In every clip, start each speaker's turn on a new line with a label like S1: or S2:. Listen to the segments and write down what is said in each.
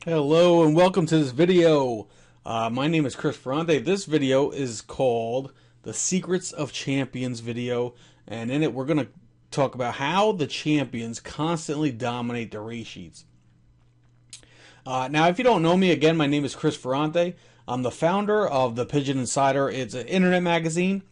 S1: Hello and welcome to this video. My name is Chris Ferrante. This video is called the Secrets of Champions video, and in it we're going to talk about how the champions constantly dominate the race sheets. Now, if you don't know me, again, my name is Chris Ferrante. I'm the founder of the Pigeon Insider. It's an internet magazine,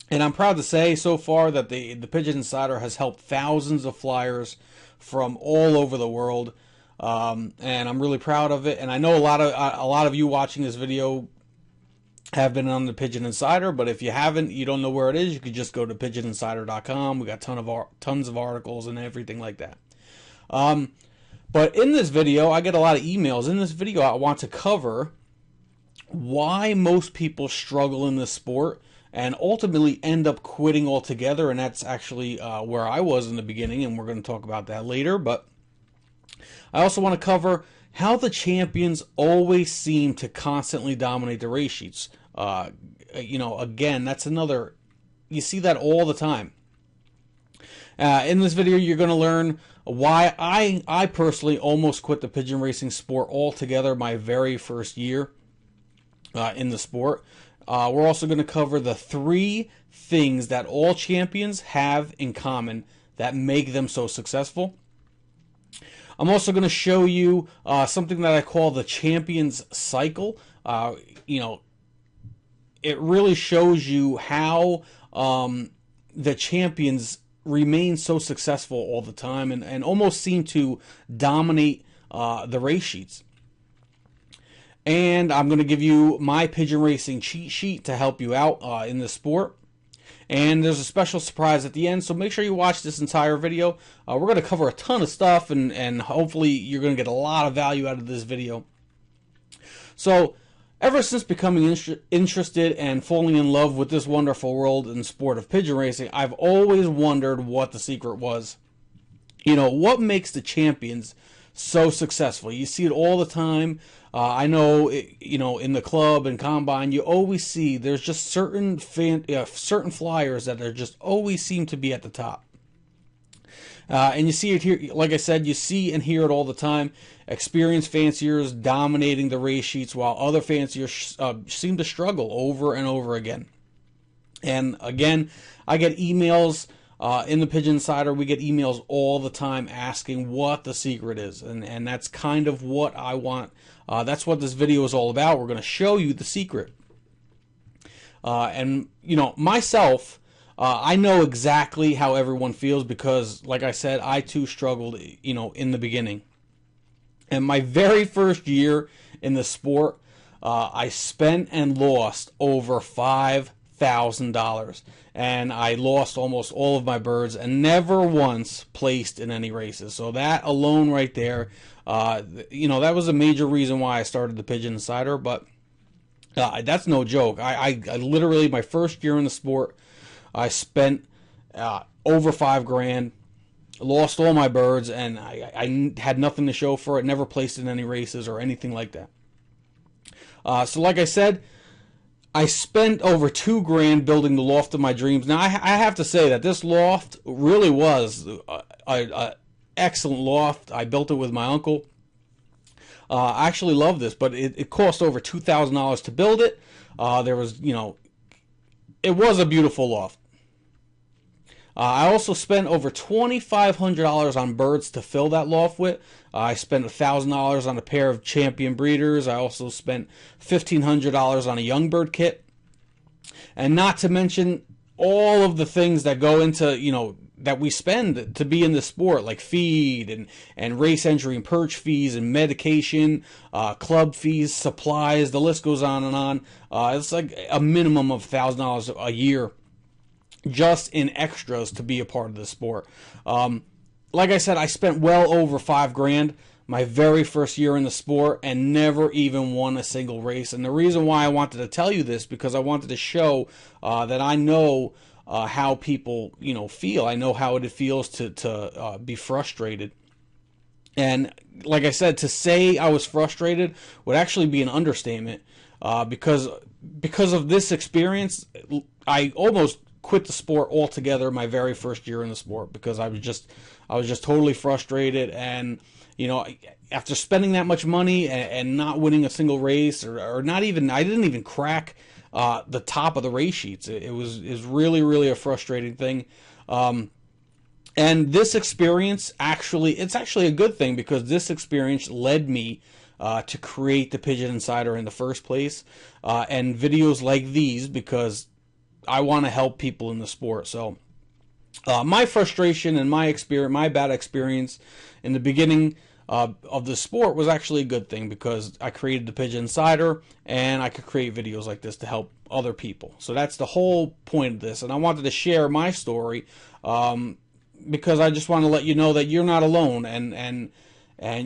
S1: and I'm proud to say so far that the Pigeon Insider has helped thousands of flyers from all over the world. And I'm really proud of it. And I know a lot of you watching this video have been on the Pigeon Insider, but if you haven't, you don't know where it is, you could just go to pigeoninsider.com. We got tons of articles and everything like that. But in this video, I get a lot of emails. In this video, I want to cover why most people struggle in this sport and ultimately end up quitting altogether. And that's actually where I was in the beginning, and we're going to talk about that later. But I also want to cover how the champions always seem to constantly dominate the race sheets. Again, that's another, you see that all the time. In this video, you're going to learn why I personally almost quit the pigeon racing sport altogether my very first year in the sport. We're also going to cover the 3 things that all champions have in common that make them so successful. I'm also going to show you something that I call the champions cycle. It really shows you how the champions remain so successful all the time and almost seem to dominate the race sheets. And I'm going to give you my pigeon racing cheat sheet to help you out in this sport. And there's a special surprise at the end, so make sure you watch this entire video. We're going to cover a ton of stuff, and hopefully you're going to get a lot of value out of this video. So, ever since becoming interested and falling in love with this wonderful world and sport of pigeon racing, I've always wondered what the secret was. What makes the champions so successful? You see it all the time. I know, in the club and combine, you always see there's just certain flyers that are just always seem to be at the top. And you see it here, like I said, you see and hear it all the time. Experienced fanciers dominating the race sheets while other fanciers seem to struggle over and over again. And again, I get emails in the Pigeon Insider. We get emails all the time asking what the secret is, and that's kind of what I want. That's what this video is all about. We're going to show you the secret. Myself, I know exactly how everyone feels because, like I said, I too struggled, in the beginning. And my very first year in the sport, I spent and lost over $5,000, and I lost almost all of my birds and never once placed in any races. So that alone right there, that was a major reason why I started the Pigeon Insider. But that's no joke. I literally, my first year in the sport, I spent over $5,000, lost all my birds, and I had nothing to show for it. Never placed in any races or anything like that. So like I said, I spent over $2,000 building the loft of my dreams. Now, I have to say that this loft really was an excellent loft. I built it with my uncle. I actually love this, but it cost over $2,000 to build it. It was a beautiful loft. I also spent over $2,500 on birds to fill that loft with. I spent $1,000 on a pair of champion breeders. I also spent $1,500 on a young bird kit. And not to mention all of the things that go into, that we spend to be in the sport, like feed and race entry and perch fees and medication, club fees, supplies, the list goes on and on. It's like a minimum of $1,000 a year just in extras to be a part of the sport. Like I said, I spent well over $5,000 my very first year in the sport and never even won a single race. And the reason why I wanted to tell you this, because I wanted to show that I know how people feel. I know how it feels to be frustrated. And like I said, to say I was frustrated would actually be an understatement, because of this experience, I almost quit the sport altogether my very first year in the sport, because I was just totally frustrated. And you know, after spending that much money and not winning a single race, or not even, I didn't even crack the top of the race sheets. It was really a frustrating thing. And this experience, it's actually a good thing, because this experience led me to create the Pigeon Insider in the first place, and videos like these, because I want to help people in the sport. So my frustration and my bad experience in the beginning of the sport was actually a good thing, because I created the Pigeon Insider and I could create videos like this to help other people. So that's the whole point of this, and I wanted to share my story because I just want to let you know that you're not alone, and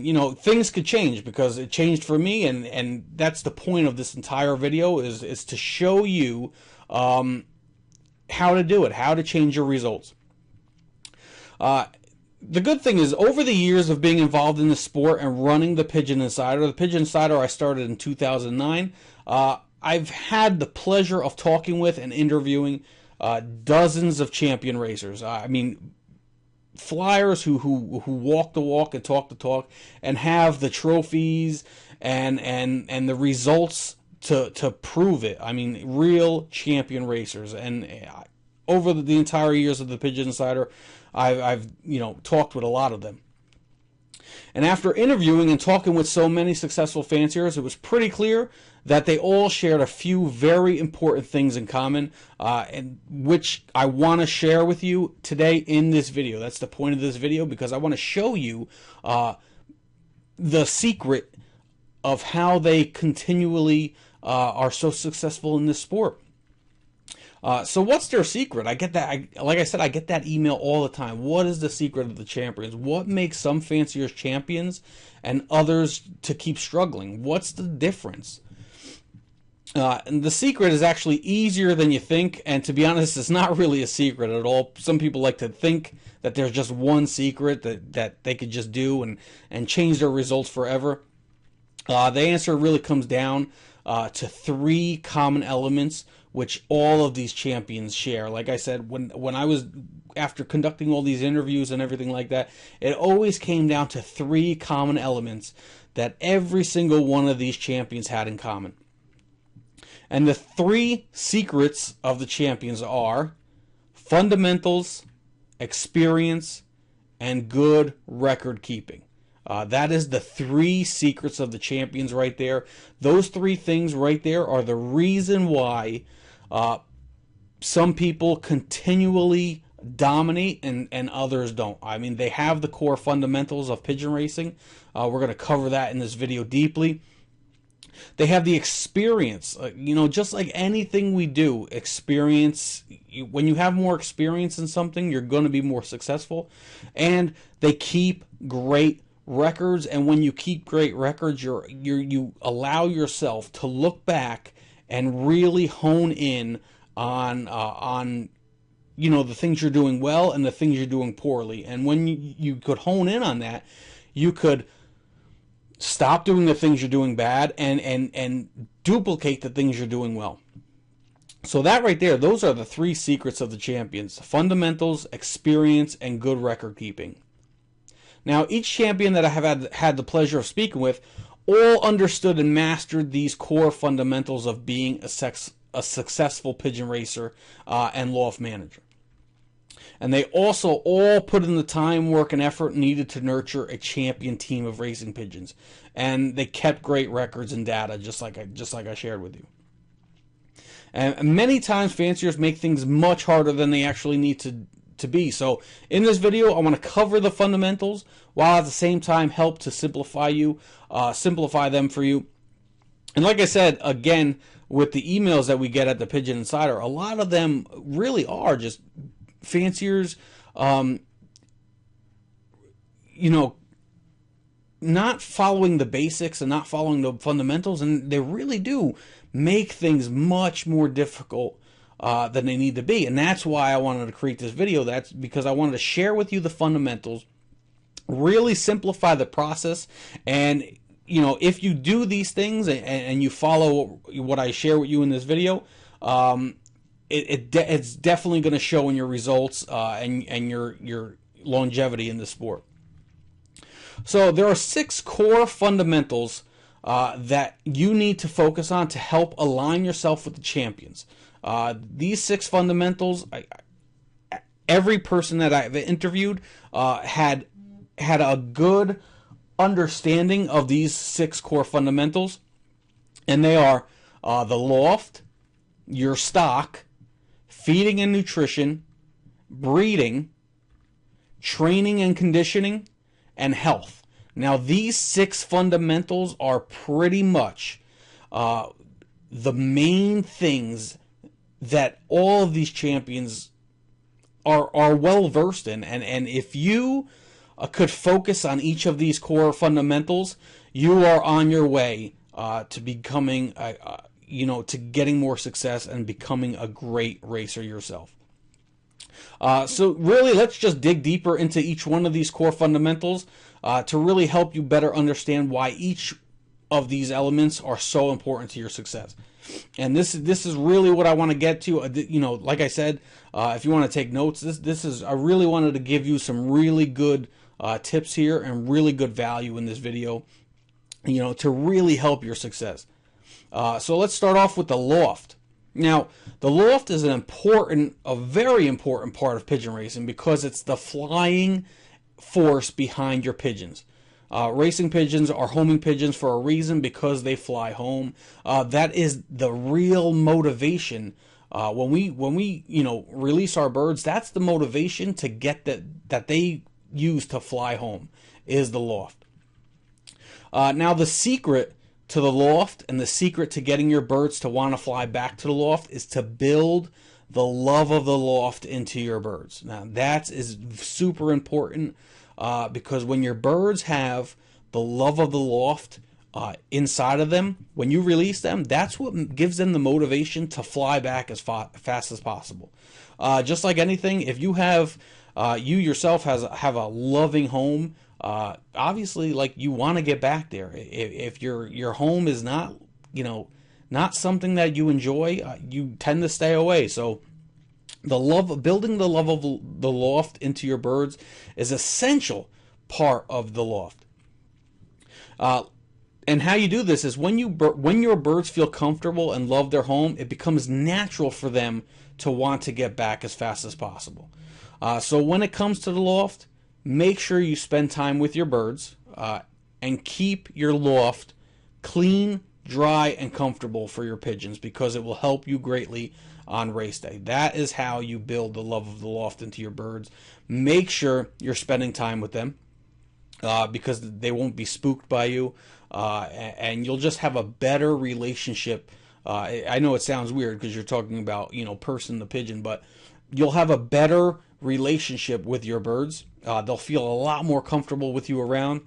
S1: you know, things could change, because it changed for me, and that's the point of this entire video, is to show you how to do it, how to change your results. The good thing is, over the years of being involved in the sport and running the Pigeon Insider I started in 2009, I've had the pleasure of talking with and interviewing dozens of champion racers. I mean, flyers who walk the walk and talk the talk, and have the trophies and the results to prove it. I mean, real champion racers. And over the entire years of the Pigeon Insider, I've you know, talked with a lot of them. And after interviewing and talking with so many successful fanciers, it was pretty clear that they all shared a few very important things in common, and which I want to share with you today in this video. That's the point of this video, because I want to show you the secret of how they continually are so successful in this sport. So what's their secret? I get that. Like I said, I get that email all the time. What is the secret of the champions? What makes some fanciers champions and others to keep struggling? What's the difference? And the secret is actually easier than you think, and to be honest, it's not really a secret at all. Some people like to think that there's just one secret that they could just do and change their results forever. The answer really comes down to three common elements which all of these champions share. Like I said, when I was, after conducting all these interviews and everything like that, it always came down to three common elements that every single one of these champions had in common. And the three secrets of the champions are fundamentals, experience, and good record keeping. That is the three secrets of the champions right there. Those three things right there are the reason why some people continually dominate and others don't. I mean, they have the core fundamentals of pigeon racing. We're going to cover that in this video deeply. They have the experience. You know, just like anything we do, experience, when you have more experience in something, you're going to be more successful. And they keep great records, and when you keep great records, you allow yourself to look back and really hone in on you know, the things you're doing well and the things you're doing poorly. And when you could hone in on that, you could stop doing the things you're doing bad and duplicate the things you're doing well. So that right there, those are the three secrets of the champions: fundamentals, experience, and good record keeping. Now, each champion that I have had the pleasure of speaking with all understood and mastered these core fundamentals of being a successful pigeon racer and loft manager. And they also all put in the time, work, and effort needed to nurture a champion team of racing pigeons. And they kept great records and data, just like I shared with you. And many times fanciers make things much harder than they actually need to be. So in this video, I want to cover the fundamentals while at the same time help to simplify them for you. And like I said, again, with the emails that we get at the Pigeon Insider, a lot of them really are just fanciers, you know, not following the basics and not following the fundamentals, and they really do make things much more difficult than they need to be. And that's why I wanted to create this video. That's because I wanted to share with you the fundamentals, really simplify the process, and you know, if you do these things and you follow what I share with you in this video, it's definitely going to show in your results and your longevity in the sport. So there are 6 core fundamentals that you need to focus on to help align yourself with the champions. These 6 fundamentals, every person that I've interviewed had a good understanding of these 6 core fundamentals, and they are the loft, your stock, feeding and nutrition, breeding, training and conditioning, and health. Now, these 6 fundamentals are pretty much the main things that all of these champions are well versed in, and if you could focus on each of these core fundamentals, you are on your way to becoming, to getting more success and becoming a great racer yourself. So really, let's just dig deeper into each one of these core fundamentals to really help you better understand why each of these elements are so important to your success. And this is really what I want to get to. Like I said, if you want to take notes, I really wanted to give you some really good tips here and really good value in this video, to really help your success. So let's start off with the loft. Now, the loft is a very important part of pigeon racing because it's the flying force behind your pigeons. Racing pigeons are homing pigeons for a reason, because they fly home. That is the real motivation. When we release our birds, that's the motivation to get that they use to fly home, is the loft. Now, the secret to the loft and the secret to getting your birds to want to fly back to the loft is to build the love of the loft into your birds. Now, that is super important because when your birds have the love of the loft inside of them, when you release them, that's what gives them the motivation to fly back as fast as possible. Just like anything, if you have you yourself have a loving home, obviously, like, you want to get back there. If your home is not something that you enjoy, you tend to stay away. So building the love of the loft into your birds is essential part of the loft. And how you do this is when your birds feel comfortable and love their home, it becomes natural for them to want to get back as fast as possible. So when it comes to the loft, make sure you spend time with your birds and keep your loft clean, dry, and comfortable for your pigeons, because it will help you greatly on race day. That is how you build the love of the loft into your birds. Make sure you're spending time with them because they won't be spooked by you, and you'll just have a better relationship. I know it sounds weird because you're talking about person to pigeon, but you'll have a better relationship with your birds. They'll feel a lot more comfortable with you around,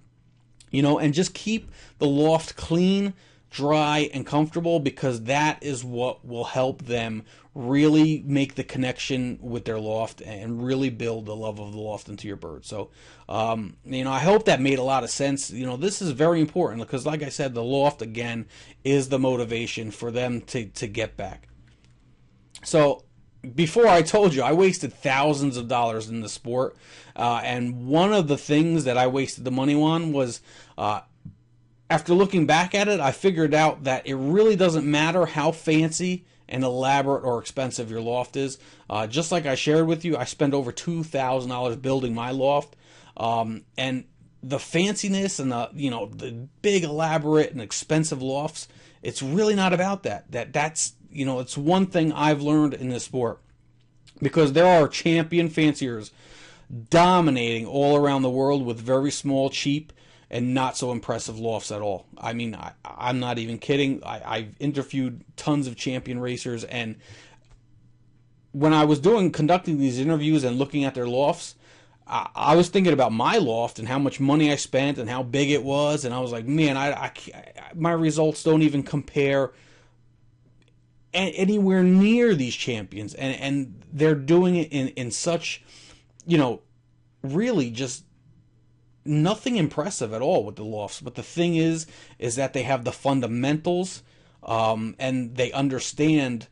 S1: and just keep the loft clean, dry, and comfortable, because that is what will help them really make the connection with their loft and really build the love of the loft into your bird. So, I hope that made a lot of sense. This is very important because, like I said, the loft, again, is the motivation for them to get back. So, before, I told you I wasted thousands of dollars in the sport, and one of the things that I wasted the money on was, after looking back at it, I figured out that it really doesn't matter how fancy and elaborate or expensive your loft is. Just like I shared with you, I spent over $2,000 building my loft, and the fanciness and the big, elaborate, and expensive lofts, it's really not about that. That's it's one thing I've learned in this sport, because there are champion fanciers dominating all around the world with very small, cheap, and not so impressive lofts at all. I mean, I'm not even kidding. I've interviewed tons of champion racers, and when I was conducting these interviews and looking at their lofts, I was thinking about my loft and how much money I spent and how big it was, and I was like, man, my results don't even compare anywhere near these champions, and they're doing it in such, really just nothing impressive at all with the lofts. But the thing is that they have the fundamentals, and they understand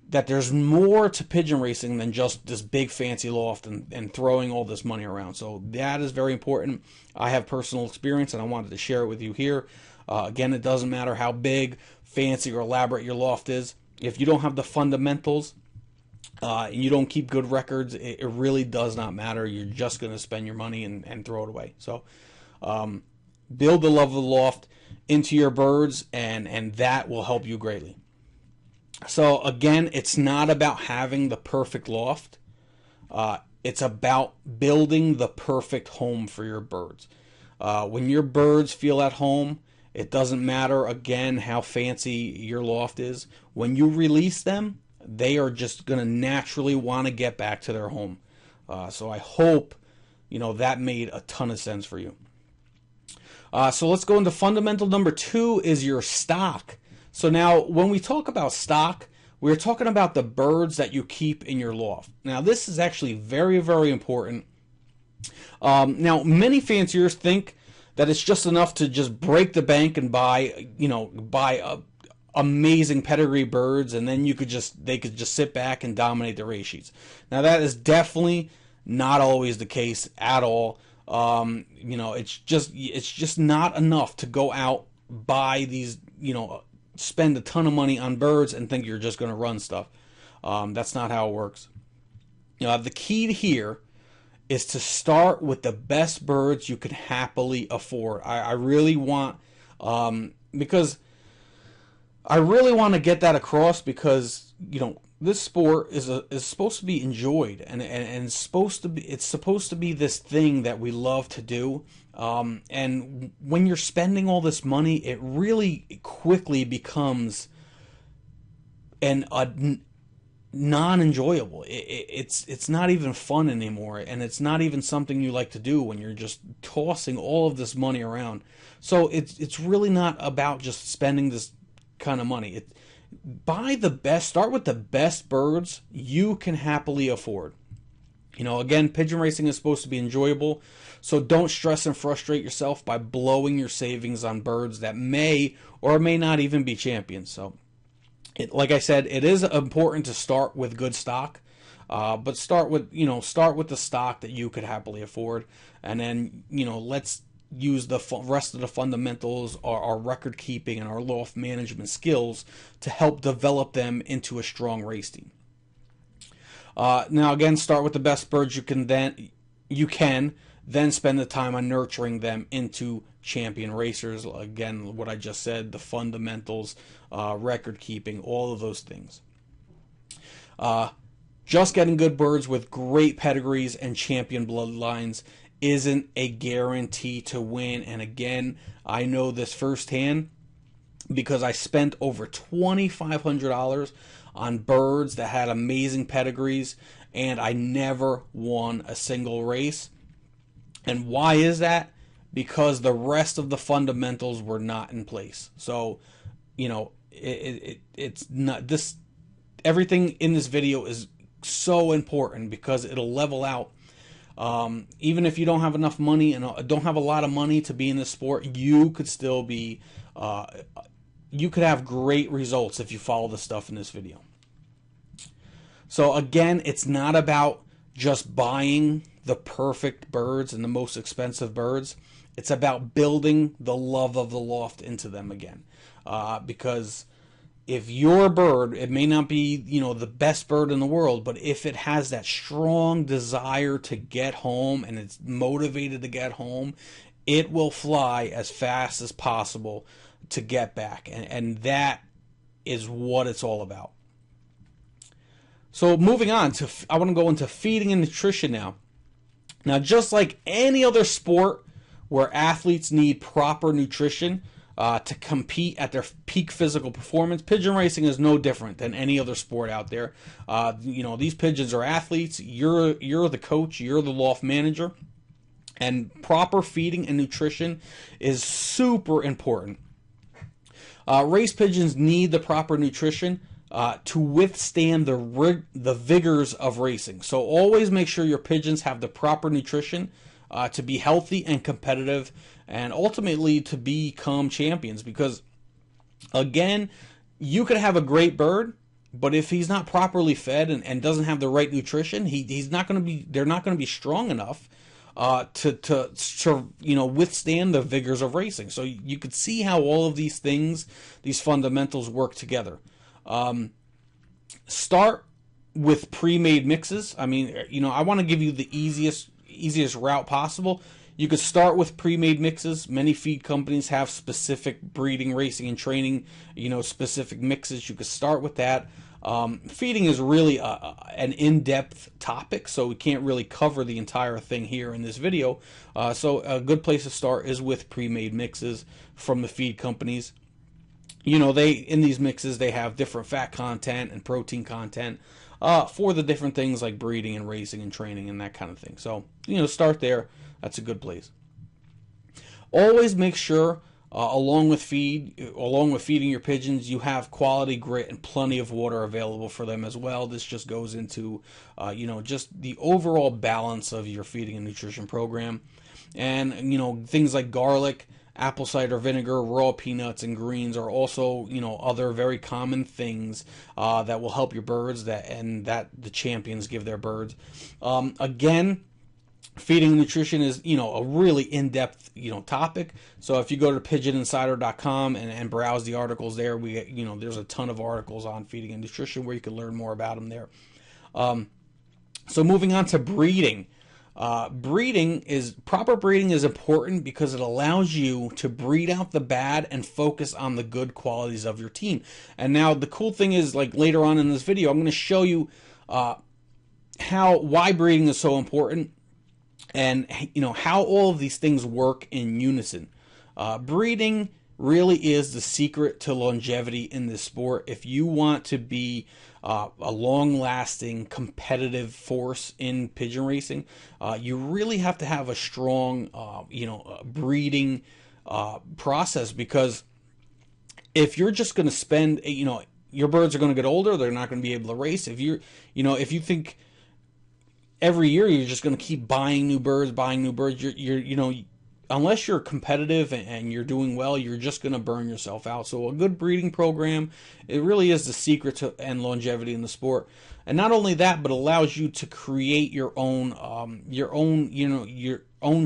S1: that there's more to pigeon racing than just this big fancy loft and throwing all this money around. So that is very important. I have personal experience, and I wanted to share it with you here. Again, it doesn't matter how big, fancy, or elaborate your loft is. If you don't have the fundamentals and you don't keep good records, it really does not matter. You're just going to spend your money and throw it away. So build the love of the loft into your birds, and that will help you greatly. So again, it's not about having the perfect loft. It's about building the perfect home for your birds. When your birds feel at home, it doesn't matter, again, how fancy your loft is. When you release them, they are just going to naturally want to get back to their home. So I hope, that made a ton of sense for you. So let's go into fundamental number 2 is your stock. So now when we talk about stock, we're talking about the birds that you keep in your loft. Now this is actually very, very important. Now many fanciers think that it's just enough to just break the bank and buy amazing pedigree birds, and then they could just sit back and dominate the race sheets. Now that is definitely not always the case at all. It's just not enough to go out, buy these, spend a ton of money on birds and think you're just going to run stuff. That's not how it works. The key here is to start with the best birds you can happily afford. I really want, because I really want to get that across, because this sport is supposed to be enjoyed, and it's supposed to be this thing that we love to do. And when you're spending all this money, it really quickly becomes non-enjoyable. It's not even fun anymore, and it's not even something you like to do when you're just tossing all of this money around. So it's really not about just spending this kind of money. Start with the best birds you can happily afford. Again, pigeon racing is supposed to be enjoyable, so don't stress and frustrate yourself by blowing your savings on birds that may or may not even be champions. So, like I said, it is important to start with good stock, but start with the stock that you could happily afford, and then let's use the rest of the fundamentals, our record keeping and our loft management skills to help develop them into a strong race team. Now again, start with the best birds you can, then spend the time on nurturing them into champion racers. Again, what I just said, the fundamentals, record keeping, all of those things. Just getting good birds with great pedigrees and champion bloodlines isn't a guarantee to win. And again, I know this firsthand because I spent over $2,500 on birds that had amazing pedigrees, and I never won a single race. And why is that? Because the rest of the fundamentals were not in place. So, it's not this. Everything in this video is so important because it'll level out. Even if you don't have enough money and don't have a lot of money to be in this sport, you could still be, you could have great results if you follow the stuff in this video. So again, it's not about just buying the perfect birds and the most expensive birds. It's about building the love of the loft into them again. Because if your bird, it may not be, the best bird in the world, but if it has that strong desire to get home and it's motivated to get home, it will fly as fast as possible to get back. And that is what it's all about. So moving on to, I want to go into feeding and nutrition now. Now, just like any other sport where athletes need proper nutrition to compete at their peak physical performance, pigeon racing is no different than any other sport out there. These pigeons are athletes. You're the coach. You're the loft manager. And proper feeding and nutrition is super important. Race pigeons need the proper nutrition to withstand the vigors of racing. So always make sure your pigeons have the proper nutrition to be healthy and competitive, and ultimately to become champions. Because again, you could have a great bird, But if he's not properly fed and doesn't have the right nutrition, he's not going to be. They're not going to be strong enough to withstand the vigors of racing. So you could see how all of these things, these fundamentals, work together. Start with pre-made mixes. I mean, I want to give you the easiest route possible. You could start with pre-made mixes. Many feed companies have specific breeding, racing, and training, specific mixes. You could start with that. Feeding is really an in-depth topic, so we can't really cover the entire thing here in this video. So a good place to start is with pre-made mixes from the feed companies. In these mixes, they have different fat content and protein content for the different things like breeding and racing and training and that kind of thing. So, start there. That's a good place. Always make sure, along with feeding your pigeons, you have quality grit and plenty of water available for them as well. This just goes into, just the overall balance of your feeding and nutrition program. And, things like garlic, apple cider vinegar, raw peanuts, and greens are also, other very common things that will help your birds that the champions give their birds. Again, feeding and nutrition is, a really in-depth, topic. So if you go to pigeoninsider.com and browse the articles there, there's a ton of articles on feeding and nutrition where you can learn more about them there. So moving on to breeding. Proper breeding is important because it allows you to breed out the bad and focus on the good qualities of your team. And now the cool thing is, like later on in this video, I'm going to show you why breeding is so important. And how all of these things work in unison. Breeding really is the secret to longevity in this sport. If you want to be a long-lasting competitive force in pigeon racing, you really have to have a strong breeding process, because if you're just going to spend, your birds are going to get older, they're not going to be able to race. If you think every year you're just going to keep buying new birds, you're unless you're competitive and you're doing well, you're just going to burn yourself out. So a good breeding program, it really is the secret to and longevity in the sport. And not only that, but allows you to create your own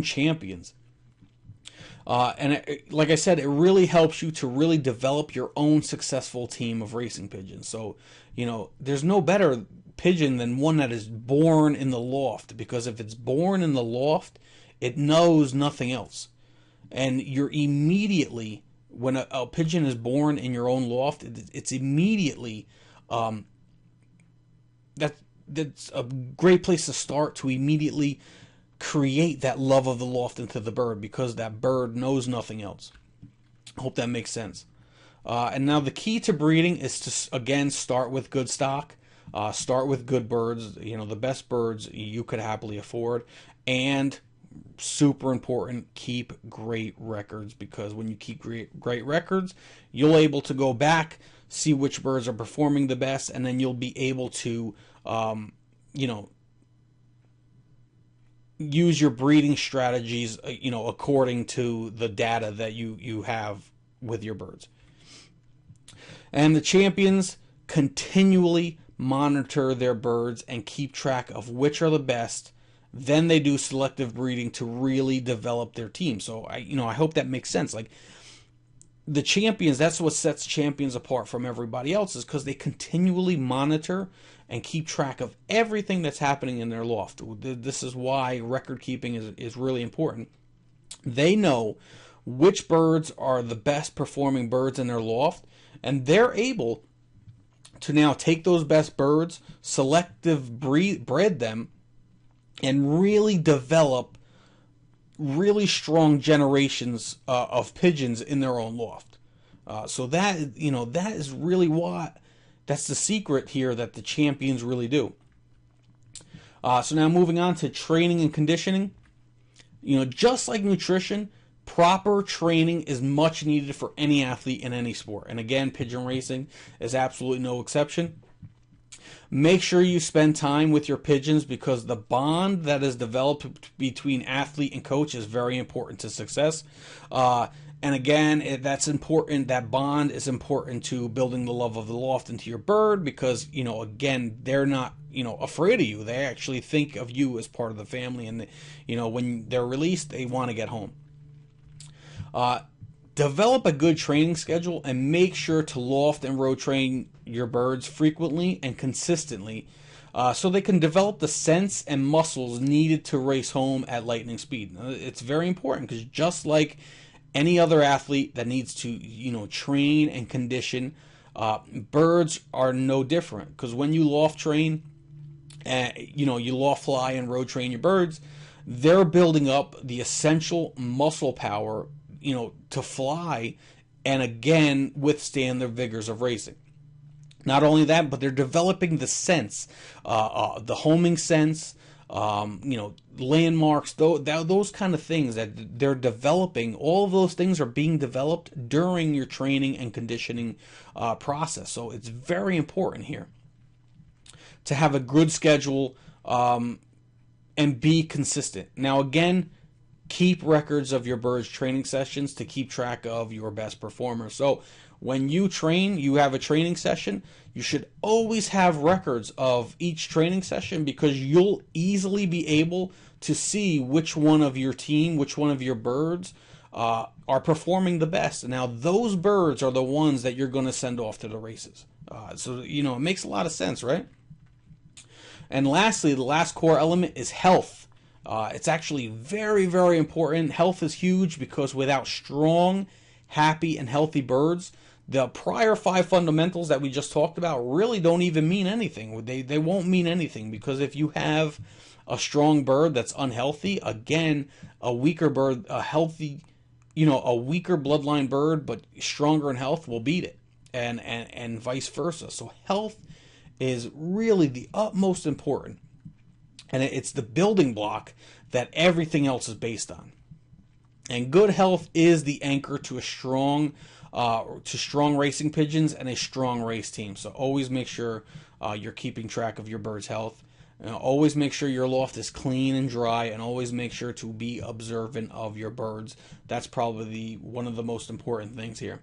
S1: champions. Like I said, it really helps you to really develop your own successful team of racing pigeons. So, there's no better pigeon than one that is born in the loft, because if it's born in the loft, it knows nothing else. And you're immediately, when a pigeon is born in your own loft, it's immediately, that's a great place to start to immediately create that love of the loft into the bird, because that bird knows nothing else. I hope that makes sense. And now the key to breeding is to, again, start with good stock. Start with good birds, the best birds you could happily afford. And super important, keep great records, because when you keep great records, you'll able to go back, see which birds are performing the best, and then you'll be able to, use your breeding strategies, according to the data that you have with your birds. And the champions continually monitor their birds and keep track of which are the best. Then they do selective breeding to really develop their team. So I hope that makes sense. Like, the champions, that's what sets champions apart from everybody else, is because they continually monitor and keep track of everything that's happening in their loft. This is why record keeping is really important. They know which birds are the best performing birds in their loft, and they're able to now take those best birds, bred them, and really develop really strong generations of pigeons in their own loft. So that is really that's the secret here that the champions really do. So now moving on to training and conditioning. Just like nutrition, proper training is much needed for any athlete in any sport. And again, pigeon racing is absolutely no exception. Make sure you spend time with your pigeons, because the bond that is developed between athlete and coach is very important to success. And again, that's important. That bond is important to building the love of the loft into your bird, because, again, they're not, afraid of you. They actually think of you as part of the family. And, when they're released, they want to get home. Develop a good training schedule and make sure to loft and row train your birds frequently and consistently, so they can develop the sense and muscles needed to race home at lightning speed. It's very important, because just like any other athlete that needs to, train and condition, birds are no different. Because when you loft train, you loft fly and row train your birds, they're building up the essential muscle power, to fly and again withstand the vigors of racing. Not only that, but they're developing the sense, the homing sense, landmarks, those kind of things that they're developing. All of those things are being developed during your training and conditioning process. So it's very important here to have a good schedule and be consistent. Now, again, keep records of your bird's training sessions to keep track of your best performers. So when you train, you have a training session, you should always have records of each training session, because you'll easily be able to see which one of your team, which one of your birds are performing the best. Now, those birds are the ones that you're going to send off to the races. So, it makes a lot of sense, right? And lastly, the last core element is health. It's actually very, very important. Health is huge, because without strong, happy, and healthy birds, the prior 5 fundamentals that we just talked about really don't even mean anything. They won't mean anything, because if you have a strong bird that's unhealthy, again, a weaker bird, a healthy, a weaker bloodline bird but stronger in health will beat it, and vice versa. So health is really the utmost important. And it's the building block that everything else is based on. And good health is the anchor to a strong racing pigeons and a strong race team. So always make sure you're keeping track of your bird's health. Always make sure your loft is clean and dry, and always make sure to be observant of your birds. That's probably one of the most important things here.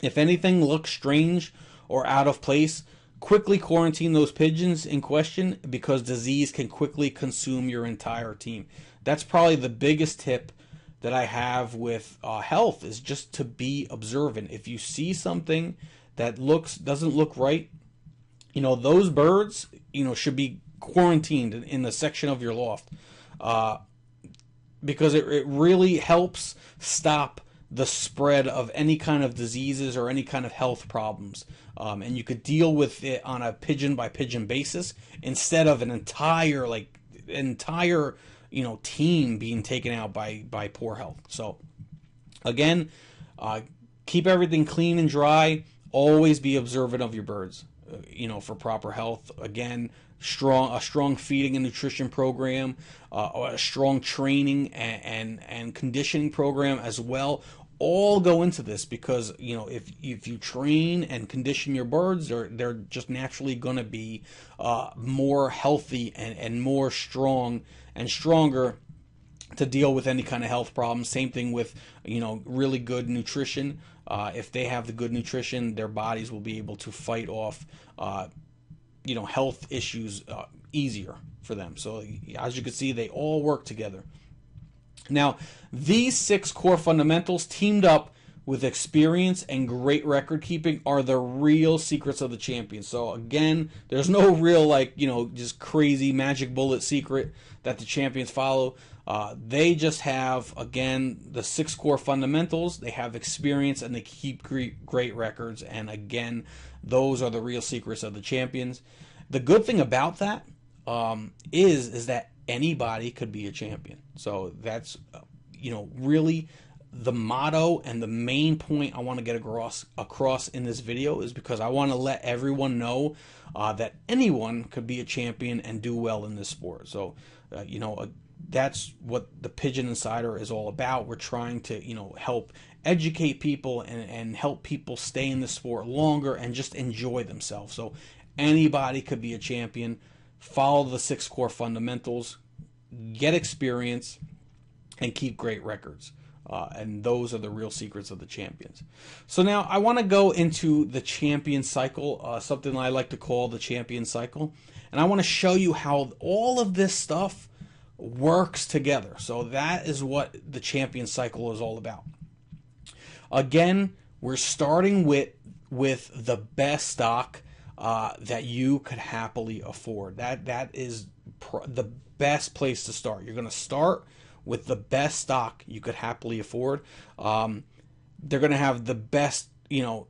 S1: If anything looks strange or out of place, quickly quarantine those pigeons in question, because disease can quickly consume your entire team. That's probably the biggest tip that I have with health, is just to be observant. If you see something that doesn't look right, those birds, should be quarantined in the section of your loft, because it really helps stop the spread of any kind of diseases or any kind of health problems. And you could deal with it on a pigeon by pigeon basis, instead of an entire team being taken out by poor health. So again, keep everything clean and dry. Always be observant of your birds, for proper health. Again, a strong feeding and nutrition program, a strong training and conditioning program as well, all go into this, because if you train and condition your birds, they're just naturally going to be more healthy and more strong and stronger to deal with any kind of health problems. Same thing with really good nutrition. If they have the good nutrition, their bodies will be able to fight off health issues easier for them. So as you can see, they all work together. Now, these 6 core fundamentals, teamed up with experience and great record keeping, are the real secrets of the champion. So again, there's no real just crazy magic bullet secret that the champions follow. They just have, again, the 6 core fundamentals. They have experience and they keep great records. And again, those are the real secrets of the champions. The good thing about that is that anybody could be a champion. So that's really the motto and the main point I want to get across in this video, is because I want to let everyone know that anyone could be a champion and do well in this sport. So that's what the Pigeon Insider is all about. We're trying to help educate people and help people stay in the sport longer and just enjoy themselves. So anybody could be a champion. Follow the 6 core fundamentals, get experience, and keep great records. And those are the real secrets of the champions. So now I want to go into the champion cycle, something I like to call the champion cycle. And I want to show you how all of this stuff works together. So that is what the champion cycle is all about. Again, we're starting with the best stock that you could happily afford. That is the best place to start. You're going to start with the best stock you could happily afford. They're going to have the best, the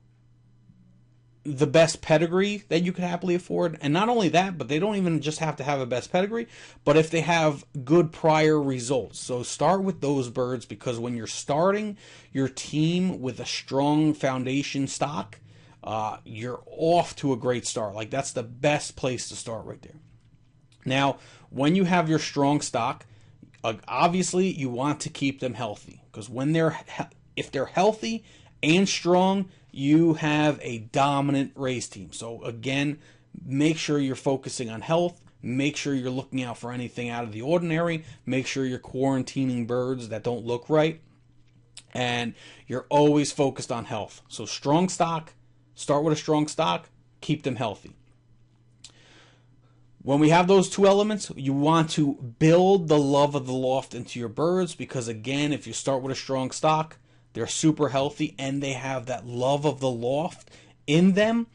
S1: best pedigree that you could happily afford. And not only that, but they don't even just have to have a best pedigree, but if they have good prior results. So start with those birds, because when you're starting your team with a strong foundation stock, you're off to a great start. Like, that's the best place to start right there. Now, when you have your strong stock, obviously you want to keep them healthy, because if they're healthy and strong, you have a dominant race team. So again, make sure you're focusing on health. Make sure you're looking out for anything out of the ordinary. Make sure you're quarantining birds that don't look right. And you're always focused on health. So strong stock, start with a strong stock, keep them healthy. When we have those two elements, you want to build the love of the loft into your birds, because again, if you start with a strong stock, they're super healthy and they have that love of the loft in them.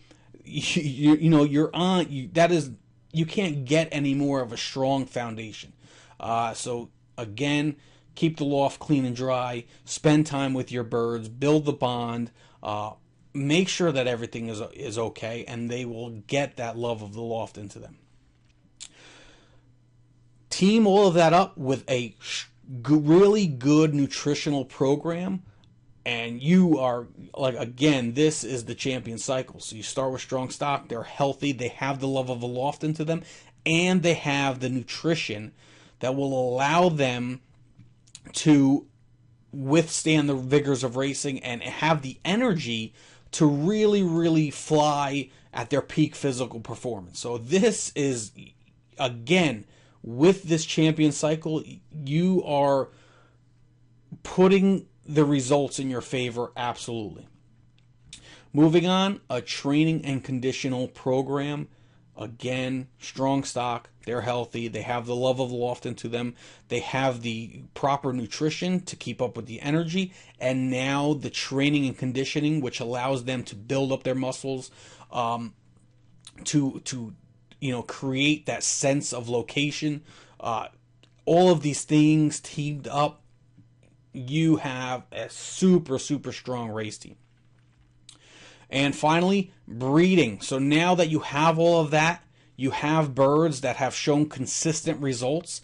S1: You can't get any more of a strong foundation. So again, keep the loft clean and dry. Spend time with your birds. Build the bond. Make sure that everything is okay, and they will get that love of the loft into them. Team all of that up with a really good nutritional program, and you are, like, again, this is the champion cycle. So you start with strong stock, they're healthy, they have the love of the loft into them, and they have the nutrition that will allow them to withstand the vigors of racing and have the energy to really, really fly at their peak physical performance. So this is, again, with this champion cycle, you are putting the results in your favor, absolutely. Moving on, a training and conditional program. Again, strong stock, they're healthy, they have the love of the loft into them, they have the proper nutrition to keep up with the energy, and now the training and conditioning, which allows them to build up their muscles, to create that sense of location. All of these things teamed up, you have a super, super strong race team. And finally, breeding. So now that you have all of that, you have birds that have shown consistent results.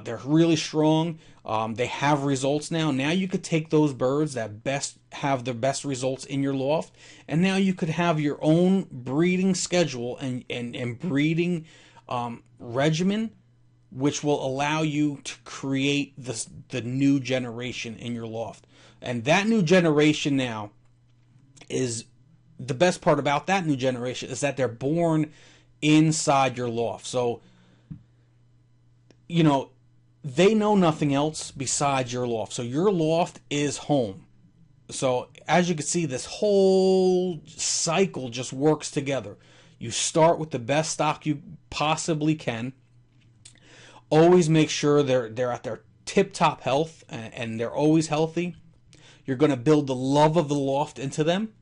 S1: They're really strong. They have results now. Now you could take those birds that have the best results in your loft, and now you could have your own breeding schedule and breeding regimen, which will allow you to create the new generation in your loft. And that new generation now is, the best part about that new generation is that they're born inside your loft. So, they know nothing else besides your loft. So your loft is home. So as you can see, this whole cycle just works together. You start with the best stock you possibly can. Always make sure they're at their tip-top health and they're always healthy. You're going to build the love of the loft into them.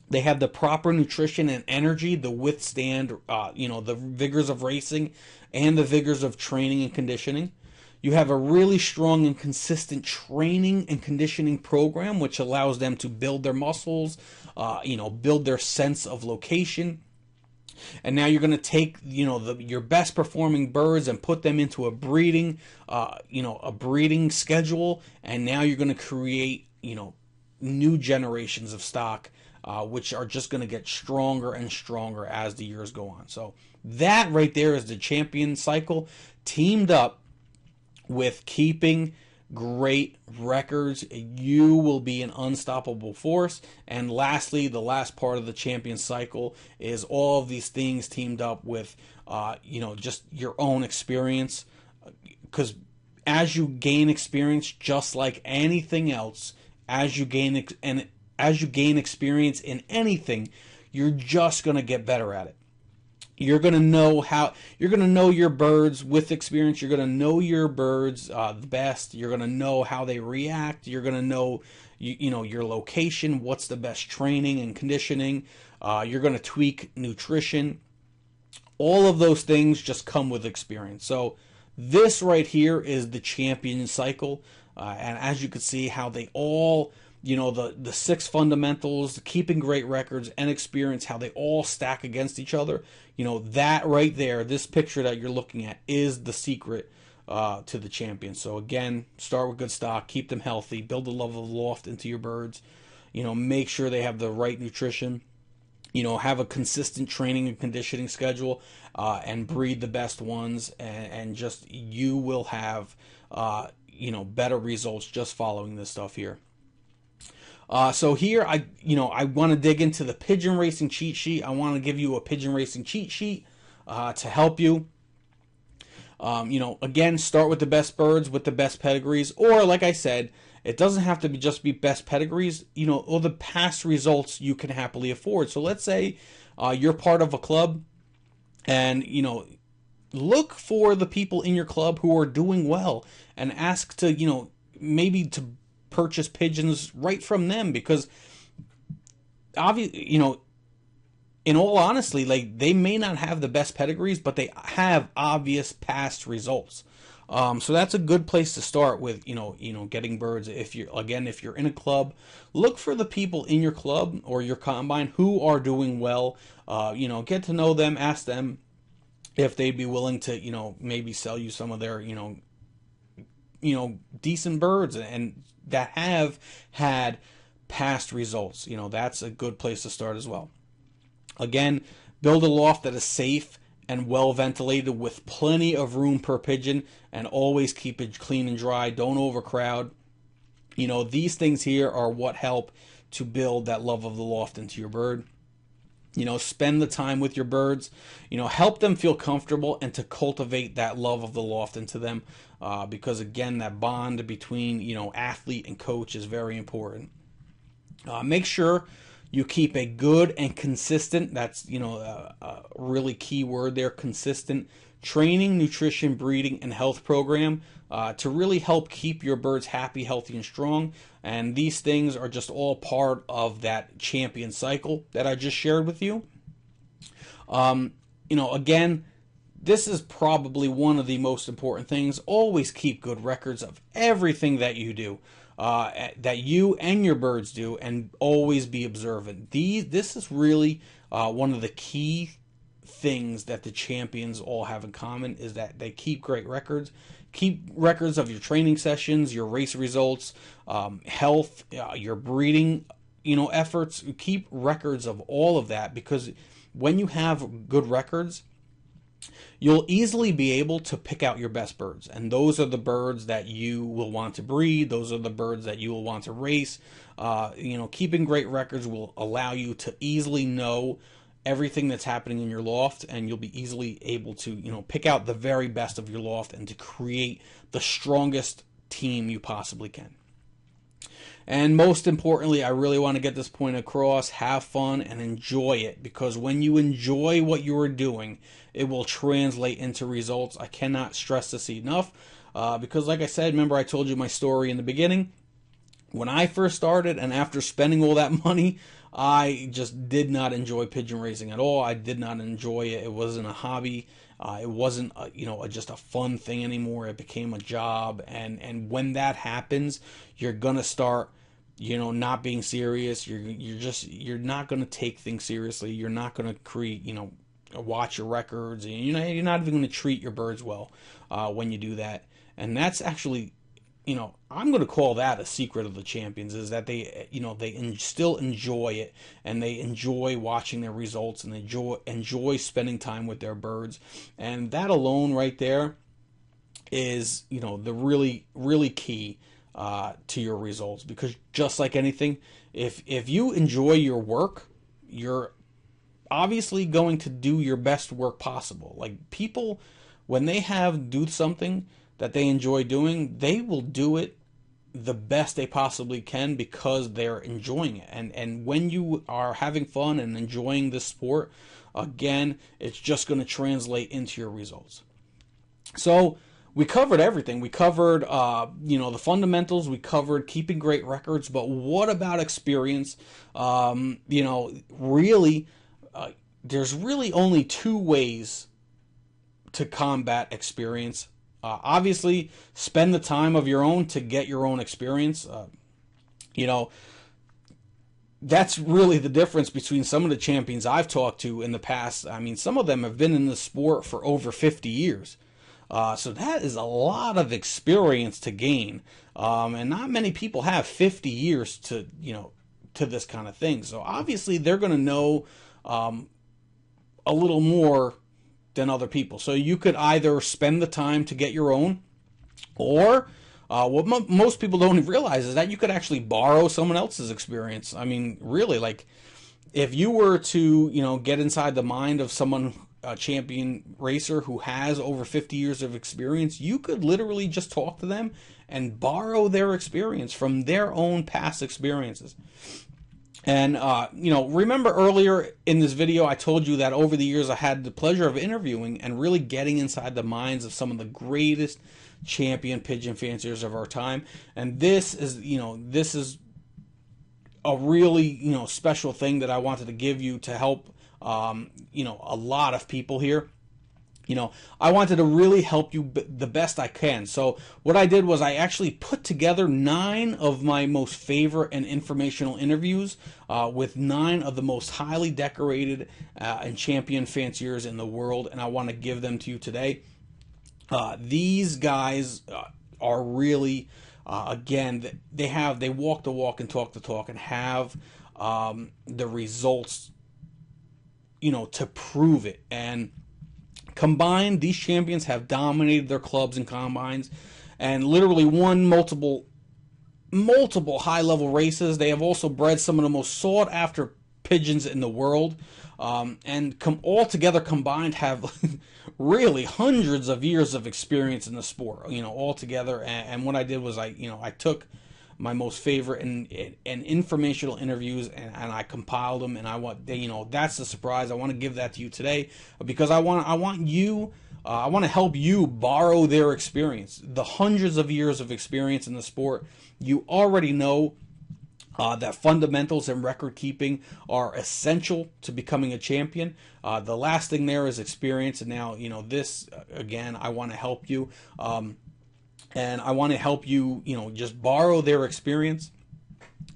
S1: They have the proper nutrition and energy to withstand, the vigors of racing and the vigors of training and conditioning. You have a really strong and consistent training and conditioning program, which allows them to build their muscles, build their sense of location. And now you're going to take, your best performing birds and put them into a breeding schedule. And now you're going to create, new generations of stock, which are just going to get stronger and stronger as the years go on. So that right there is the champion cycle, teamed up with keeping great records. You will be an unstoppable force. And lastly, the last part of the champion cycle is all of these things teamed up with, just your own experience. Because as you gain experience, just like anything else, as you gain experience in anything, you're just going to get better at it. You're going to know your birds with experience. You're going to know your birds the best. You're going to know how they react. You're going to know, your location, what's the best training and conditioning. You're going to tweak nutrition. All of those things just come with experience. So this right here is the champion cycle. And as you can see how they all, the 6 fundamentals, keeping great records and experience, how they all stack against each other. That right there, this picture that you're looking at is the secret to the champion. So again, start with good stock, keep them healthy, build the love of the loft into your birds. Make sure they have the right nutrition. Have a consistent training and conditioning schedule, and breed the best ones, and just you will have better results just following this stuff here. So here I want to dig into the pigeon racing cheat sheet. I want to give you a pigeon racing cheat sheet to help you. Again, start with the best birds with the best pedigrees, or like I said, it doesn't have to just be best pedigrees, or the past results you can happily afford. So let's say you're part of a club, and, look for the people in your club who are doing well and ask to, maybe to purchase pigeons right from them, because obviously, in all honesty, like, they may not have the best pedigrees, but they have obvious past results. So that's a good place to start with, getting birds. If you're in a club, look for the people in your club or your combine who are doing well. Get to know them, ask them if they'd be willing to, maybe sell you some of their, decent birds and that have had past results. That's a good place to start as well. Again, build a loft that is safe and well ventilated with plenty of room per pigeon, and always keep it clean and dry. Don't overcrowd. These things here are what help to build that love of the loft into your bird. Spend the time with your birds, help them feel comfortable, and to cultivate that love of the loft into them, because again, that bond between, athlete and coach is very important. Make sure you keep a good and consistent, that's, a really key word there, consistent training, nutrition, breeding, and health program to really help keep your birds happy, healthy, and strong. And these things are just all part of that champion cycle that I just shared with you. Again, this is probably one of the most important things. Always keep good records of everything that you do. That you and your birds do, and always be observant. This is really one of the key things that the champions all have in common, is that they keep great records. Keep records of your training sessions, your race results, health, your breeding, efforts. Keep records of all of that, because when you have good records, you'll easily be able to pick out your best birds. And those are the birds that you will want to breed. Those are the birds that you will want to race. Keeping great records will allow you to easily know everything that's happening in your loft, and you'll be easily able to, pick out the very best of your loft and to create the strongest team you possibly can. And most importantly, I really want to get this point across: have fun and enjoy it, because when you enjoy what you are doing, it will translate into results. I cannot stress this enough, because like I said, remember I told you my story in the beginning. When I first started, and after spending all that money, I just did not enjoy pigeon raising at all. I did not enjoy it. It wasn't a hobby. It wasn't just a fun thing anymore. It became a job, and when that happens, you're gonna start not being serious. You're not gonna take things seriously. You're not gonna create watch your records, and you're not even gonna treat your birds well when you do that. And that's actually, I'm going to call that a secret of the champions, is that they still enjoy it, and they enjoy watching their results, and they enjoy spending time with their birds. And that alone right there is, the really, really key to your results. Because just like anything, if you enjoy your work, you're obviously going to do your best work possible. Like, people, when they do something, that they enjoy doing, they will do it the best they possibly can because they're enjoying it. And when you are having fun and enjoying this sport, again, it's just going to translate into your results. So we covered everything. We covered, the fundamentals. We covered keeping great records. But what about experience? Really, there's really only two ways to combat experience. Obviously, spend the time of your own to get your own experience. That's really the difference between some of the champions I've talked to in the past. I mean, some of them have been in the sport for over 50 years. So that is a lot of experience to gain. And not many people have 50 years to this kind of thing. So obviously they're going to know a little more than other people. So you could either spend the time to get your own, or what most people don't realize is that you could actually borrow someone else's experience. I mean, really, like if you were to, get inside the mind of someone, a champion racer who has over 50 years of experience, you could literally just talk to them and borrow their experience from their own past experiences. And, remember earlier in this video, I told you that over the years I had the pleasure of interviewing and really getting inside the minds of some of the greatest champion pigeon fanciers of our time. And this is a really, special thing that I wanted to give you to help, a lot of people here. I wanted to really help you the best I can. So what I did was I actually put together 9 of my most favorite and informational interviews with 9 of the most highly decorated and champion fanciers in the world, and I want to give them to you today. These guys are really, again, they walk the walk and talk the talk and have the results, to prove it. And combined, these champions have dominated their clubs and combines and literally won multiple high-level races. They have also bred some of the most sought-after pigeons in the world, and all together combined have really hundreds of years of experience in the sport, all together. And what I did was I took my most favorite and informational interviews, and I compiled them, and that's the surprise. I want to give that to you today because I want to help you borrow their experience, the hundreds of years of experience in the sport. You already know that fundamentals and record keeping are essential to becoming a champion. The last thing there is experience, and now this again, I want to help you. And I want to help you, just borrow their experience.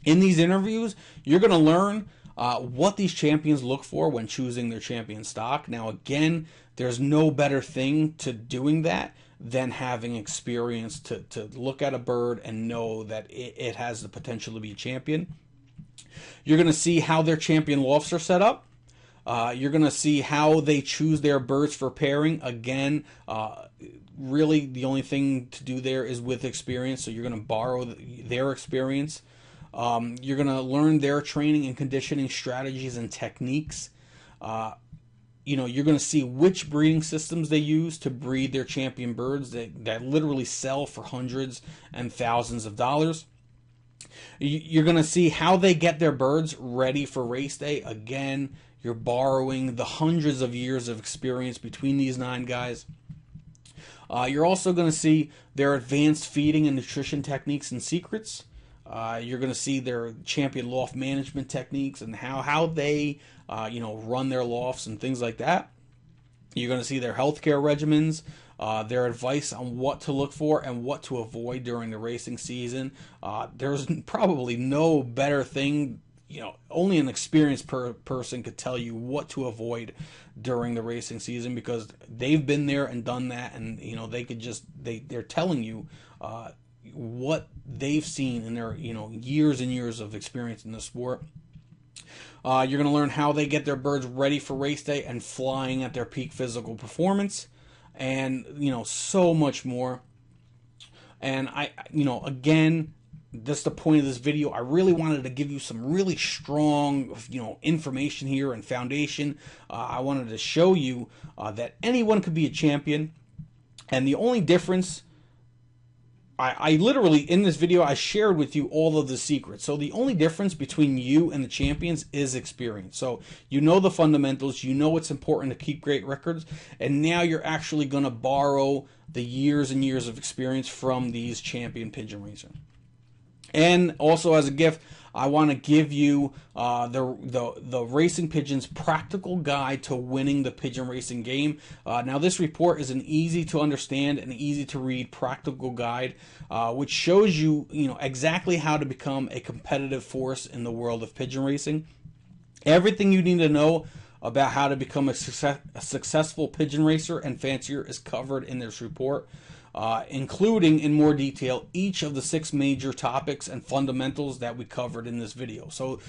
S1: In these interviews, you're going to learn what these champions look for when choosing their champion stock. Now, again, there's no better thing to doing that than having experience to look at a bird and know that it has the potential to be a champion. You're going to see how their champion lofts are set up. You're going to see how they choose their birds for pairing. Again, really the only thing to do there is with experience, so you're going to borrow their experience. You're going to learn their training and conditioning strategies and techniques. You're going to see which breeding systems they use to breed their champion birds that literally sell for hundreds and thousands of dollars. You're going to see how they get their birds ready for race day. Again, you're borrowing the hundreds of years of experience between these 9 guys. You're also going to see their advanced feeding and nutrition techniques and secrets. You're going to see their champion loft management techniques and how they, run their lofts and things like that. You're going to see their healthcare regimens, their advice on what to look for and what to avoid during the racing season. There's probably no better thing. Only an experienced person could tell you what to avoid during the racing season because they've been there and done that, and they're telling you what they've seen in their years and years of experience in the sport. You're going to learn how they get their birds ready for race day and flying at their peak physical performance, and so much more. And again, that's the point of this video. I really wanted to give you some really strong, information here and foundation. I wanted to show you that anyone could be a champion, and the only difference I literally, in this video, I shared with you all of the secrets. So the only difference between you and the champions is experience. So you know the fundamentals, you know it's important to keep great records, and now you're actually going to borrow the years and years of experience from these champion pigeon racers. And also as a gift, I want to give you the Racing Pigeons practical guide to winning the pigeon racing game. Now this report is an easy to understand and easy to read practical guide, which shows you, exactly how to become a competitive force in the world of pigeon racing. Everything you need to know about how to become a successful pigeon racer and fancier is covered in this report. Including in more detail each of the 6 major topics and fundamentals that we covered in this video. So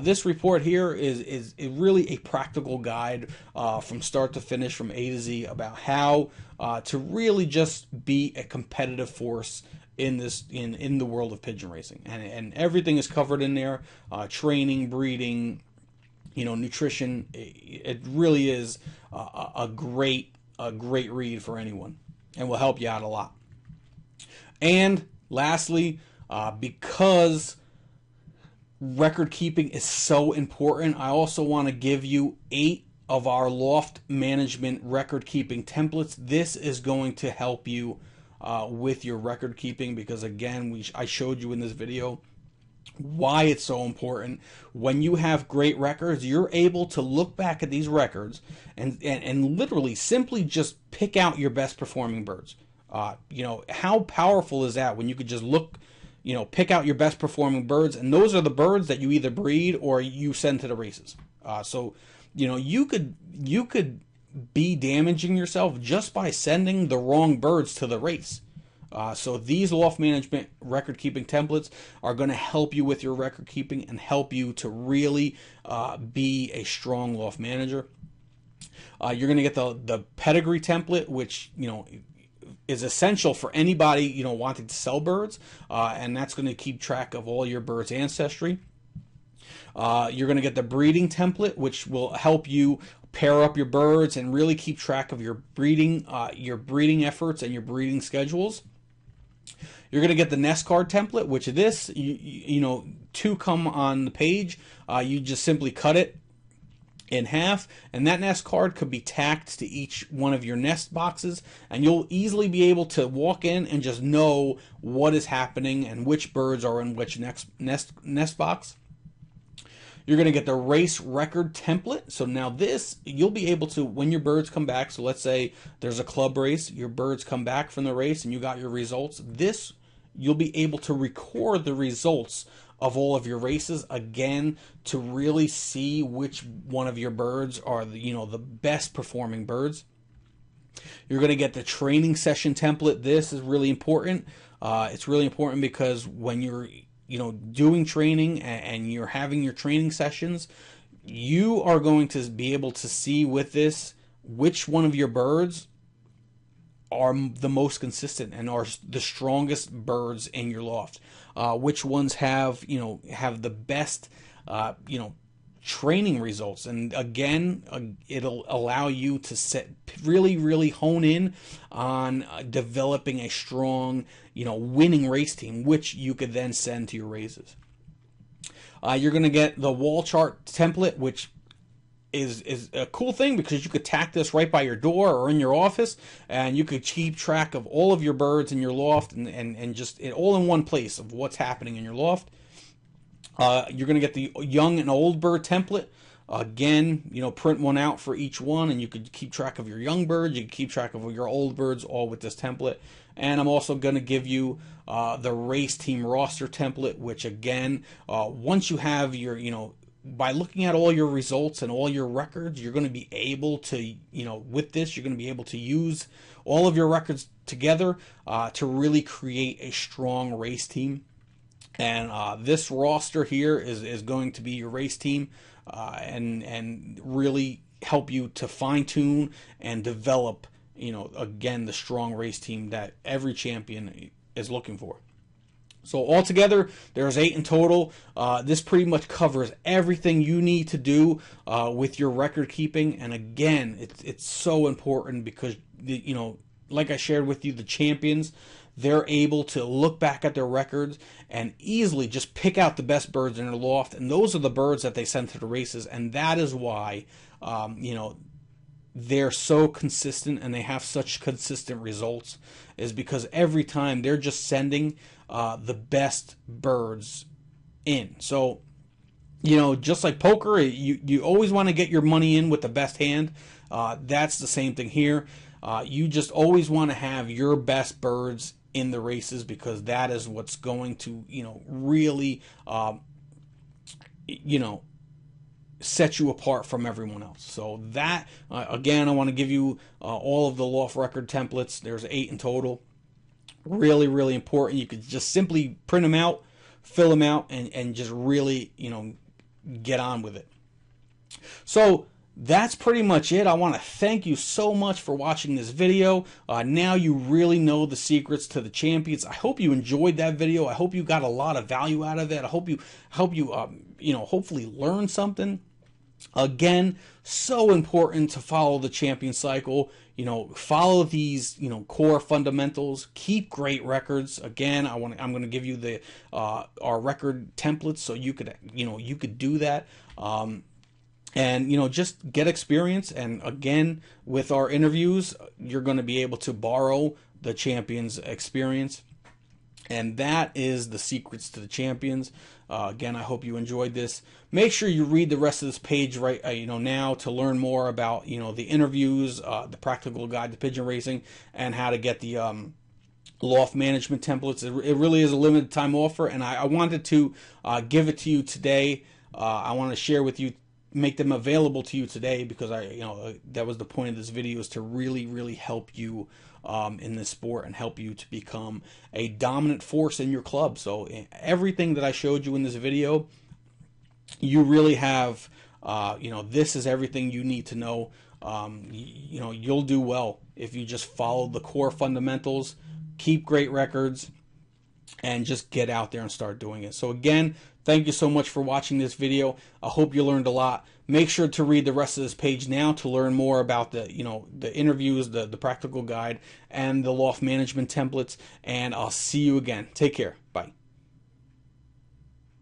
S1: this report here is really a practical guide from start to finish, from A to Z, about how to really just be a competitive force in this in the world of pigeon racing, and everything is covered in there. Training, breeding, nutrition. It really is a great read for anyone, and will help you out a lot. And lastly, because record keeping is so important, I also want to give you 8 of our loft management record keeping templates. This is going to help you with your record keeping, because again, I showed you in this video why it's so important. When you have great records, you're able to look back at these records and literally simply just pick out your best performing birds. How powerful is that when you could just look, pick out your best performing birds, and those are the birds that you either breed or you send to the races. So you could be damaging yourself just by sending the wrong birds to the race. So these loft management record keeping templates are going to help you with your record keeping and help you to really be a strong loft manager. You're going to get the pedigree template, which is essential for anybody wanting to sell birds, and that's going to keep track of all your birds' ancestry. You're going to get the breeding template, which will help you pair up your birds and really keep track of your breeding efforts and your breeding schedules. You're going to get the nest card template, which this, two come on the page. You just simply cut it in half, and that nest card could be tacked to each one of your nest boxes, and you'll easily be able to walk in and just know what is happening and which birds are in which nest box. You're going to get the race record template. So now this, you'll be able to, when your birds come back, so let's say there's a club race, your birds come back from the race and you got your results. This, you'll be able to record the results of all of your races again to really see which one of your birds are the best performing birds. You're going to get the training session template. This is really important. It's really important because when you're doing training and you're having your training sessions, you are going to be able to see with this which one of your birds are the most consistent and are the strongest birds in your loft. Which ones have the best training results, and again, it'll allow you to really hone in on developing a strong winning race team, which you could then send to your races. You're going to get the wall chart template, which is a cool thing because you could tack this right by your door or in your office, and you could keep track of all of your birds in your loft and just all in one place of what's happening in your loft. You're going to get the young and old bird template. Again, print one out for each one, and you could keep track of your young birds, you can keep track of your old birds, all with this template. And I'm also going to give you the race team roster template, which again, once you have your, by looking at all your results and all your records, you're going to be able to, with this, you're going to be able to use all of your records together to really create a strong race team. And this roster here is going to be your race team and really help you to fine-tune and develop, again, the strong race team that every champion is looking for. So altogether, there's 8 in total. This pretty much covers everything you need to do with your record keeping. And again, it's so important because, like I shared with you, the champions, they're able to look back at their records and easily just pick out the best birds in their loft, and those are the birds that they send to the races. And that is why they're so consistent and they have such consistent results, is because every time they're just sending the best birds in. So just like poker, you always want to get your money in with the best hand. That's the same thing here. You just always want to have your best birds in the races, because that is what's going to really set you apart from everyone else. So that again, I want to give you all of the loft record templates. There's 8 in total. Really, really important. You could just simply print them out, fill them out, and just really get on with it. So that's pretty much it. I want to thank you so much for watching this video. Now you really know the secrets to the champions. I hope you enjoyed that video. I hope you got a lot of value out of it. I hope you hopefully learn something. Again, so important to follow the champion cycle. Follow these core fundamentals. Keep great records. Again, I'm going to give you the our record templates so you could do that. And just get experience. And again, with our interviews, you're going to be able to borrow the champions' experience. And that is the secrets to the champions. Again, I hope you enjoyed this. Make sure you read the rest of this page right now to learn more about the interviews, the practical guide to pigeon racing, and how to get the loft management templates. It really is a limited time offer, and I wanted to give it to you today. I want to share with you, make them available to you today, because that was the point of this video, is to really help you in this sport and help you to become a dominant force in your club. So everything that I showed you in this video, you really have this is everything you need to know. You'll do well if you just follow the core fundamentals, keep great records, and just get out there and start doing it. So again, thank you so much for watching this video. I hope you learned a lot. Make sure to read the rest of this page now to learn more about the the interviews, the practical guide, and the loft management templates. And I'll see you again. Take care.